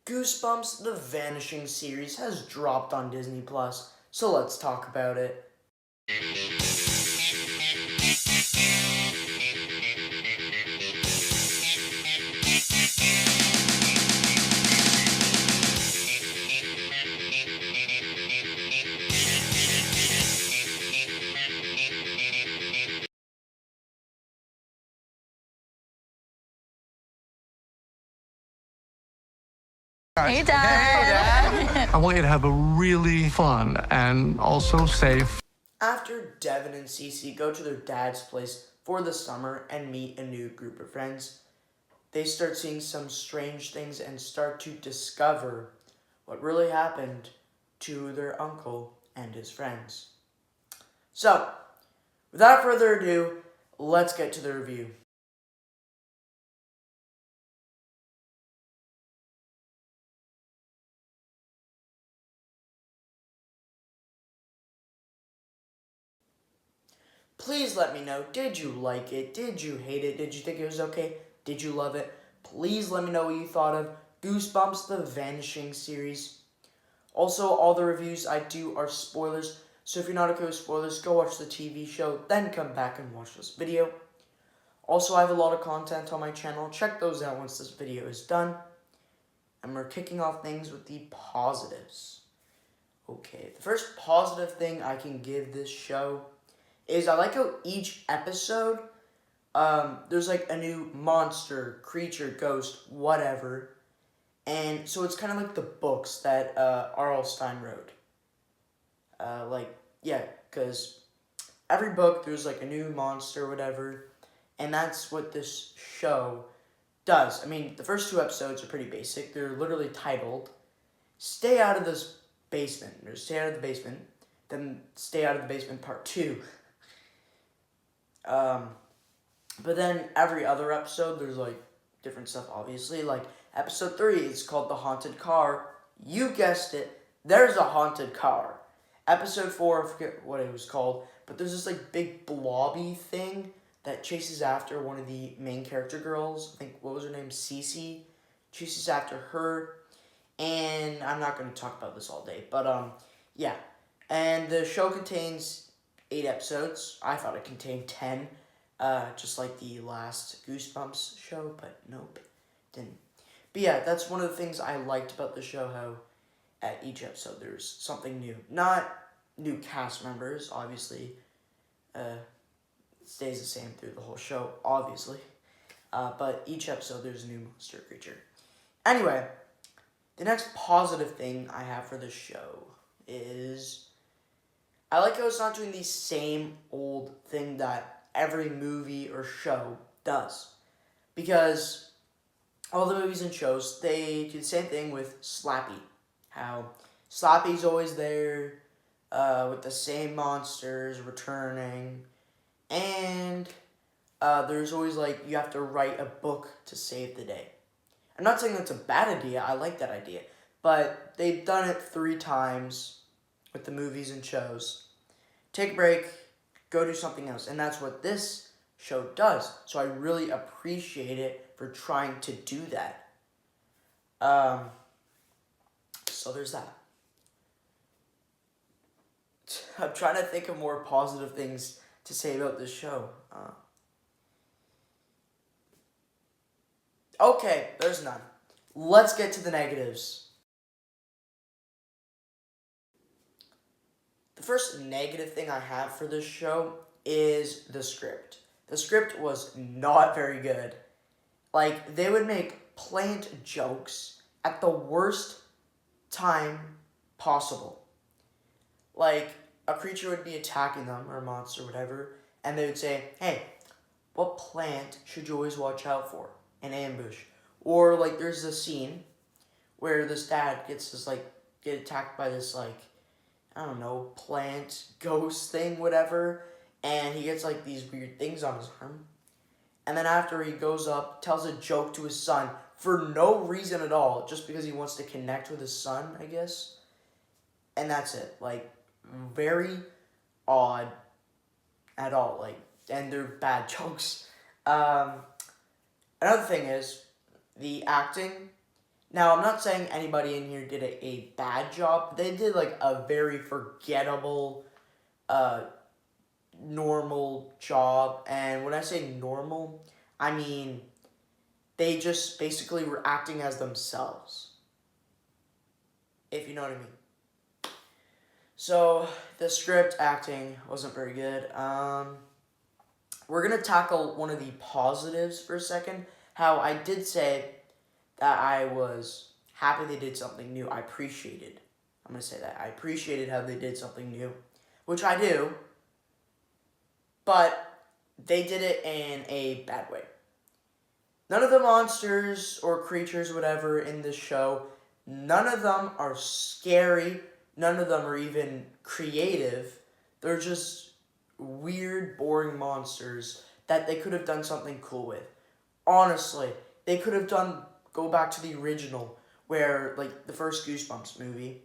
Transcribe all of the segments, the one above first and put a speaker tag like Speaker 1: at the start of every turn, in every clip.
Speaker 1: Goosebumps, the Vanishing series, has dropped on Disney+, so let's talk about it.
Speaker 2: Hey, Dad.
Speaker 3: Hey, Dad. I want you to have a really fun and also safe.
Speaker 1: After Devin and Cece go to their dad's place for the summer and meet a new group of friends, they start seeing some strange things and start to discover what really happened to their uncle and his friends. So, without further ado, let's get to the review. Please let me know, did you like it? Did you hate it? Did you think it was okay? Did you love it? Please let me know what you thought of Goosebumps, the Vanishing series. Also, all the reviews I do are spoilers, so if you're not okay with spoilers, go watch the TV show, then come back and watch this video. Also, I have a lot of content on my channel. Check those out once this video is done. And we're kicking off things with the positives. Okay, the first positive thing I can give this show is I like how each episode, there's like a new monster, creature, ghost, whatever. And so it's kind of like the books that R.L. Stine wrote. Because every book there's like a new monster or whatever. And that's what this show does. I mean, the first two episodes are pretty basic. They're literally titled, Stay Out of This Basement, or Stay Out of the Basement, then Stay Out of the Basement Part 2. But then every other episode, there's like different stuff, obviously. Like episode 3 is called The Haunted Car. You guessed it, there's a haunted car. Episode 4, I forget what it was called, but there's this like big blobby thing that chases after one of the main character girls. I think, what was her name? Cece. Chases after her. And I'm not going to talk about this all day, but yeah. And the show contains 8 episodes. I thought it contained 10, just like the last Goosebumps show, but nope, didn't. But yeah, that's one of the things I liked about the show, how at each episode there's something new. Not new cast members, obviously. It stays the same through the whole show, obviously. But each episode there's a new monster creature. Anyway, the next positive thing I have for this show is I like how it's not doing the same old thing that every movie or show does. Because all the movies and shows, they do the same thing with Slappy. How Slappy's always there, with the same monsters returning. And there's always like, you have to write a book to save the day. I'm not saying that's a bad idea, I like that idea. But they've done it 3 times with the movies and shows. Take a break, go do something else. And that's what this show does. So I really appreciate it for trying to do that. So there's that. I'm trying to think of more positive things to say about this show. Okay, there's none. Let's get to the negatives. The first negative thing I have for this show is the script. The script was not very good. Like, they would make plant jokes at the worst time possible. Like, a creature would be attacking them, or a monster, or whatever, and they would say, hey, what plant should you always watch out for? An ambush. Or, like, there's a scene where this dad gets get attacked by this, I don't know, plant, ghost thing, whatever, and he gets, these weird things on his arm. And then after he goes up, tells a joke to his son for no reason at all, just because he wants to connect with his son, I guess. And that's it. Very odd at all. And they're bad jokes. Another thing is, the acting Now, I'm not saying anybody in here did a bad job. They did, like, a very forgettable, normal job. And when I say normal, I mean they just basically were acting as themselves, if you know what I mean. So, the script acting wasn't very good. We're going to tackle one of the positives for a second. How I did say that I was happy they did something new. I appreciated. I'm going to say that. I appreciated how they did something new, which I do, but they did it in a bad way. None of the monsters or creatures, whatever, in this show, none of them are scary. None of them are even creative. They're just weird, boring monsters that they could have done something cool with. Honestly, they could have go back to the original, where, like, the first Goosebumps movie,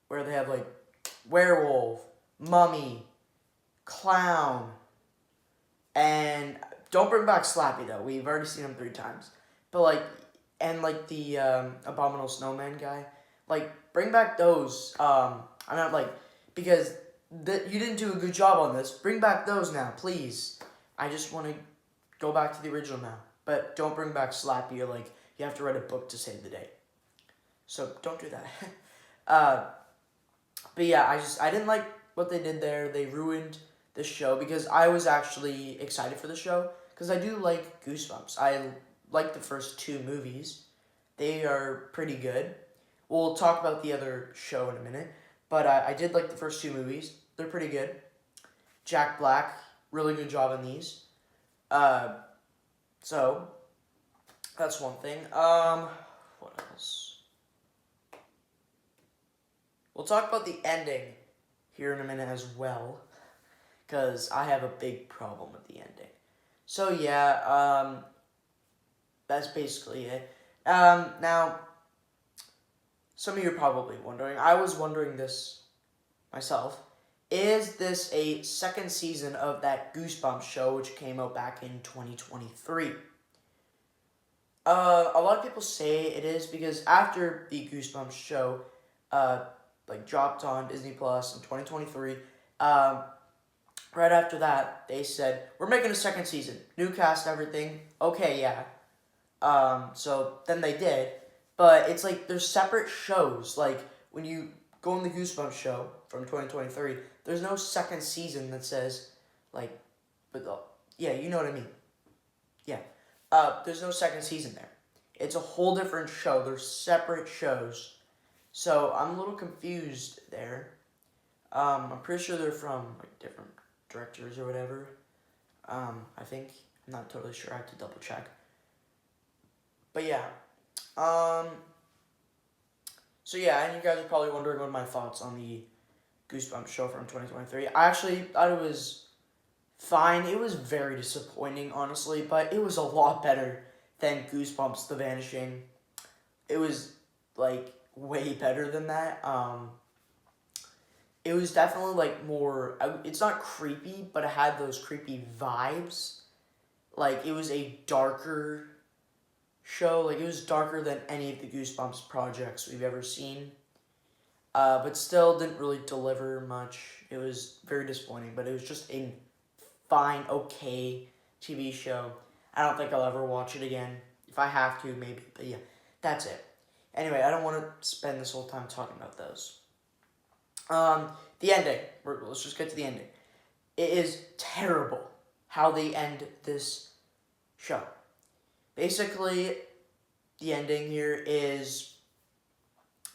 Speaker 1: where they have, like, werewolf, mummy, clown, and don't bring back Slappy, though. We've already seen him 3 times. But, like, and, like, the Abominable Snowman guy. Like, bring back those. I'm not, like, because you didn't do a good job on this. Bring back those now, please. I just want to go back to the original now. But don't bring back Slappy, or, like, you have to write a book to save the day. So, don't do that. But, yeah, I didn't like what they did there. They ruined the show, because I was actually excited for the show, because I do like Goosebumps. I like the first 2 movies. They are pretty good. We'll talk about the other show in a minute, but I did like the first 2 movies. They're pretty good. Jack Black, really good job in these. So, that's one thing. What else? We'll talk about the ending here in a minute as well, because I have a big problem with the ending. So, yeah, that's basically it. Now, some of you are probably wondering, I was wondering this myself, is this a second season of that Goosebumps show, which came out back in 2023? A lot of people say it is, because after the Goosebumps show, dropped on Disney Plus in 2023, right after that, they said, we're making a second season. New cast, everything. Okay, yeah. So then they did. But it's like, there's separate shows. Like, when you go on the Goosebumps show from 2023, there's no second season that says, like, yeah, you know what I mean. Yeah. There's no second season there. It's a whole different show. They're separate shows. So I'm a little confused there. I'm pretty sure they're from, like, different directors or whatever. I think. I'm not totally sure. I have to double check. But yeah. So yeah, and you guys are probably wondering what my thoughts on the Goosebumps show from 2023. I actually thought it was fine. It was very disappointing, honestly, but it was a lot better than Goosebumps: The Vanishing. It was, like, way better than that. It was definitely, like, more, it's not creepy, but it had those creepy vibes. Like, it was a darker show. Like, it was darker than any of the Goosebumps projects we've ever seen. But still didn't really deliver much. It was very disappointing, but it was just a fine, okay TV show. I don't think I'll ever watch it again. If I have to, maybe. But yeah, that's it. Anyway, I don't want to spend this whole time talking about those. The ending. Let's just get to the ending. It is terrible how they end this show. Basically, the ending here is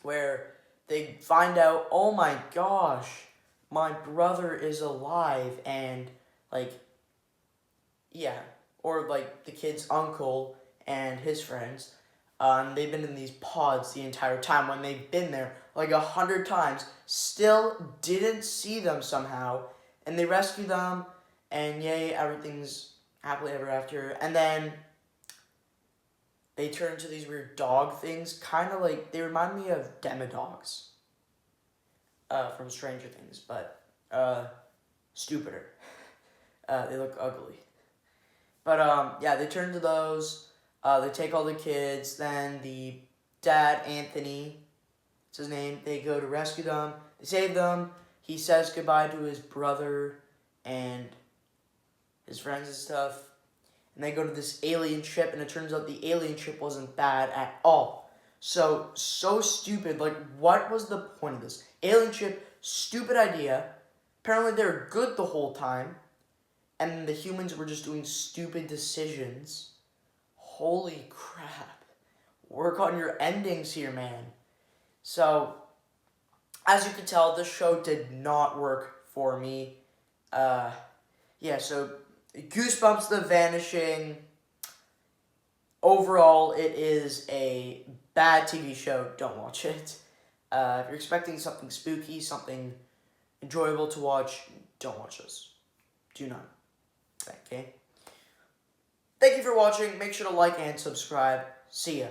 Speaker 1: where they find out, oh my gosh, my brother is alive, and, like, yeah, or, like, the kid's uncle and his friends, they've been in these pods the entire time, when they've been there, like, 100 times, still didn't see them somehow, and they rescue them, and yay, everything's happily ever after, and then they turn into these weird dog things, kind of like, they remind me of Demodogs, from Stranger Things, but, stupider. They look ugly. But, yeah, they turn into those, they take all the kids, then the dad, Anthony, it's his name. They go to rescue them. They save them. He says goodbye to his brother and his friends and stuff. And they go to this alien ship, and it turns out the alien ship wasn't bad at all. So stupid. Like, what was the point of this? Alien ship, stupid idea. Apparently they were good the whole time. And the humans were just doing stupid decisions. Holy crap. Work on your endings here, man. So, as you can tell, this show did not work for me. Yeah, so Goosebumps The Vanishing. Overall, it is a bad TV show. Don't watch it. If you're expecting something spooky, something enjoyable to watch, don't watch this. Do not. Okay? Thank you for watching. Make sure to like and subscribe. See ya.